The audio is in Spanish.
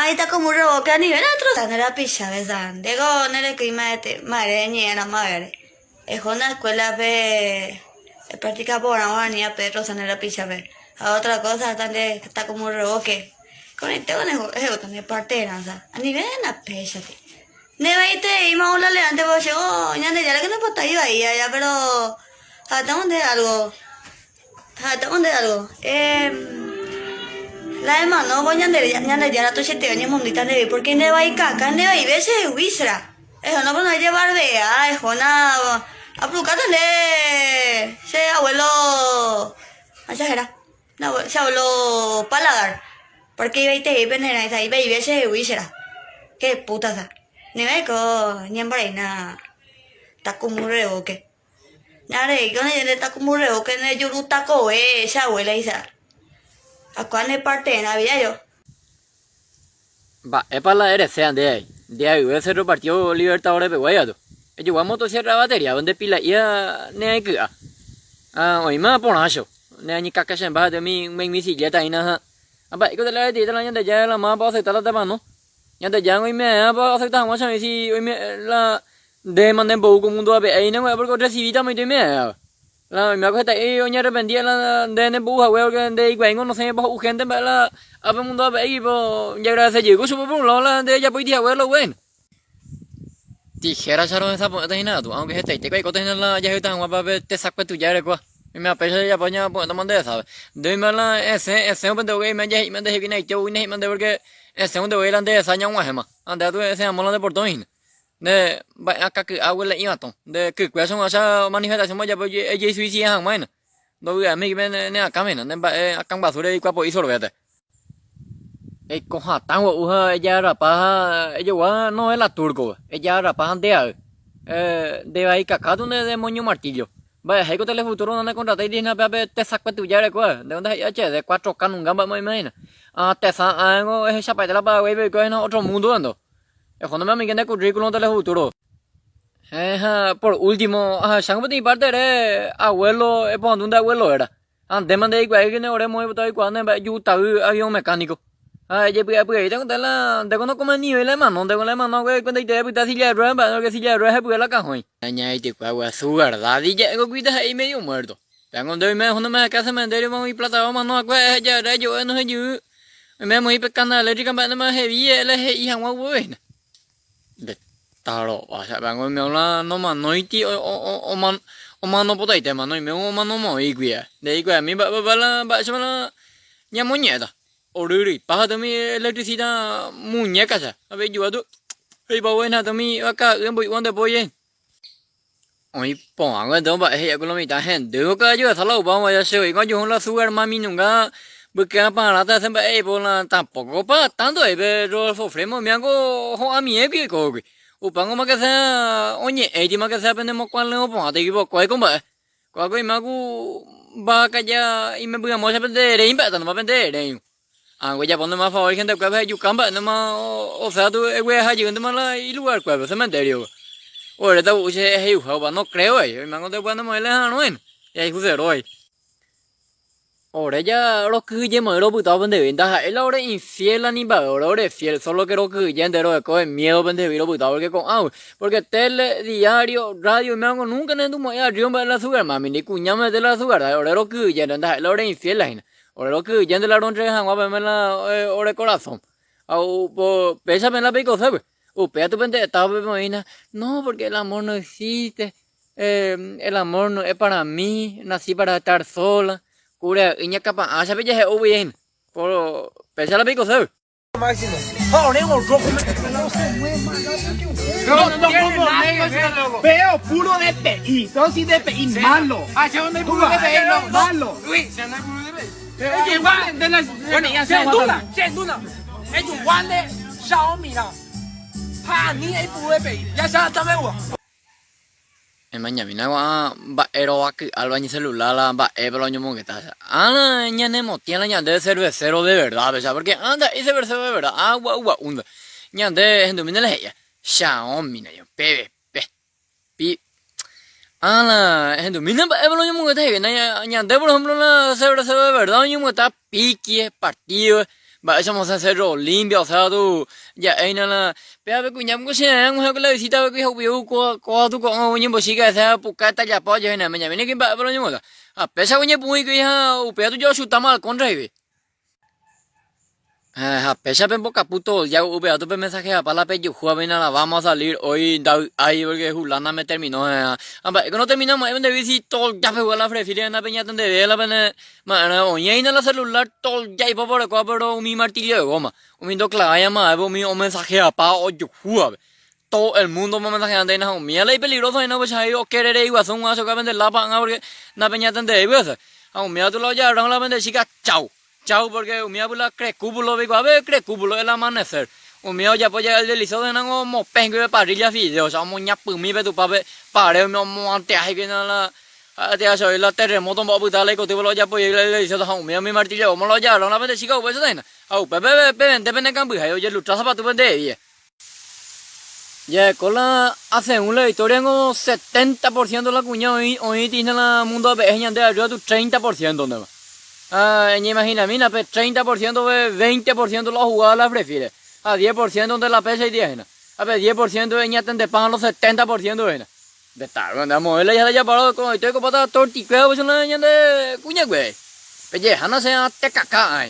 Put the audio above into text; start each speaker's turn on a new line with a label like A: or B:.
A: ahí está como un robot que a nivel otro de la picha, ¿verdad? Digo, no le clima de madre ni era madre. Es una escuela de práctica por ahora ni a Pedro en la picha, ve. A otra cosa también está como un robot que con el tema es también parte o sea, a nivel de la picha, ne va y me habla levante porque llegó, ya ya que no puedo estar ahí, ya, pero estamos de algo. Estamos de algo. La demás no voy a andar ya la toche te venía mundita de porque ne va y caca, ne va y veces huisra. Eso no puedo llevar de es una a le se abuelo exagera. No, se abuelo paladar. Porque iba y te venera y iba y veces huisra. Qué puta sa. Ni me co ni en braina. Ta como reo que. Nare, yo ne ta como reo que ne yo ruta co esa abuela isa. ¿A cuál es parte de Navidad yo?
B: Va, es para la RC, de ahí, voy a hacer el partido Libertadores de Guayado. Yo voy a motosierra batería, donde pila ya ne hay que hoy me por nacho, ne hay caca en baja de mi bicicleta y nada. Va, y que te la de la gente ya la más para aceptar la mano. Ya te ya hoy me para aceptar más a si hoy me la de manden poco mundo a ver, ahí no voy a porque recibí también me. La me acuerdo que yo ya arrepentía la de nebuja, güey, que de igual no sé, pues gente me la a ver mundo a ver y pues ya gracias llegó su por la de ella pues día güey lo bueno. Tijera charo esa pues nada tú, aunque este te cuento en la ya está guapa ver te saco tu ya recuerdo. Y me apetece ya pues pues no mande sabes. De la ese un pendejo que me ya y me dejé que no yo y me porque ese un de güey ande esa ña guajema. Ande tú ese amor de portón. De acá que abuela iba to de que son esa manifestación ya pues ella suicida bueno no voy a mí ne acá men de acá basura y cuapo hizo lo vete coja tan uja ella rapa ella wa no es la turco ella rapa de ahí acá donde de moño martillo vaya hay que tele futuro donde contraté y na te saco tu ya de dónde ya che de cuatro can un gamba muy imagina te sa algo es esa parte la para güey que en otro mundo ando. Cuando me amiga de currículum del futuro. Por último, sang de parte de abuelo, por donde abuelo era. Antes mandé igual que no era muy botado cuando yo estaba avión mecánico. Ya pues tengo de cuando como nivel de mano, de la mano que cuando te puta silla de ruedas, para que silla de ruedas pues la cajón. Añade te cuagua su verdad y ya go cuidas ahí medio muerto. Tengo de me cuando me casa cementerio con mi plataforma no acuerdo ya era yo no sé yo. Me muy pecana eléctrica para no me heavy el hija bueno. De taro o sea van me la no man no iti o man no puta ite man no me o man no mo iguia de iguia mi ba la ba la nya muñeca oruri pa de mi electricidad muñeca ya a ver yo tú hey ba buena de mi acá en voy donde voy hoy pongo entonces ba hey con la mitad gente de que yo esa lo vamos a hacer y con yo la sugar mami nunca porque para la siempre por la tampoco para tanto pero sufrimos me hago a mi que upang mo kasi onye di mo kasi pende mo kwan le mo ate gibo ko ko ba ko imagu ba kaya ime buga mo sa pende re imba tan ma pende re go ya pondo ma favor gente ko ba yu kamba no ma o sea tu we ha yu ma la y lugar ko ba cementerio o re ta u se he u ba no creo imago te cuando mo le no en y ahí juse roi ahora ya lo que ya me lo puto vende venta es la hora infiel ni va ahora hora fiel solo que lo que ya entero de coger miedo vende viro puto porque con porque tele diario radio me hago nunca en tu moya río me la azúcar mami ni cuña me de la azúcar ahora lo que ya anda la hora infiel la gente ahora lo que ya de la roncha han guapa me la hora corazón au po pesa me la pico sabe pea tu pende estaba me no porque el amor no existe el amor no es para mí nací para estar sola cura iña capa sabe ya es bien por pesa la pico sabe
C: máximo. Ahora en otro no se mueve más rápido que usted. Veo puro DPI, dosis DPI malo.
D: Si no hay puro DPI, no.
C: Malo.
D: Uy, si no hay puro DPI. Es igual de la. Bueno, ya se duda, se duda. Es igual de Xiaomi la. Ni hay puro DPI. Ya se también hubo.
B: mañana mina va ero aquí al baño celular va pero año mo que está ña nemo tiene ña de cervecero de verdad ¿sabes? Porque anda ese cervecero de verdad agua unda ña de gente mina la ella Xiaomi na yo pe pi gente mina va pero año mo que está ña de por ejemplo la cervecero de verdad año mo está pique partido va echamos a hacerlo limpio, o sea, tú, ya, ahí nada, pero que cuñamos que sea, un juego que la visita, que es obvio, cuando tú con un niño, pues sí que sea, pucata, ya, pues, ya, me viene que va, pero yo, a pesar de que pues, que ya, pero tú yo chutamos al contra, a pesar de poca puto, ya, tu mensaje a para la pecho, vamos a salir hoy, ahí, porque Julana me terminó, que no terminamos, es donde visito, ya pegó la frefilia en la peña, donde ve la pena, oye, en la celular, todo, ya, y por acá, pero mi martillo de goma, un clava, llama, mi mensaje a pa, oye, todo el mundo me mensaje ante na mía ley peligroso y no pues ahí o querer igual son guaso que vender la pan porque na peña tende pues a mía tú lo ya ron la vende chica chao chao porque mía pues la crecúbulo digo a ver crecúbulo el amanecer mía ya pues ya el delicioso de no mo pengo de parrilla video o sea moña pumi pe tu pape pare no mo ante ahí que la te ha soy la terremoto mo puta le contigo lo ya pues el delicioso a mía mi martillo vamos lo ya ron la vende chica pues eso au pepe depende campo y oye lucha para tu vende ya, con la hace una historia en un 70% de la cuña hoy tiene la mundo de peña de arriba tu 30% donde va. Imagina, mira, pues 30% de 20% la jugada la prefiere. A 10% donde la pesa y 10. A ver, 10% de ña te pagan los 70% de de estar, cuando moverle ya parado con estoy con pata tortiqueo pues una ña de cuña güey. Pues ya, no sea te caca.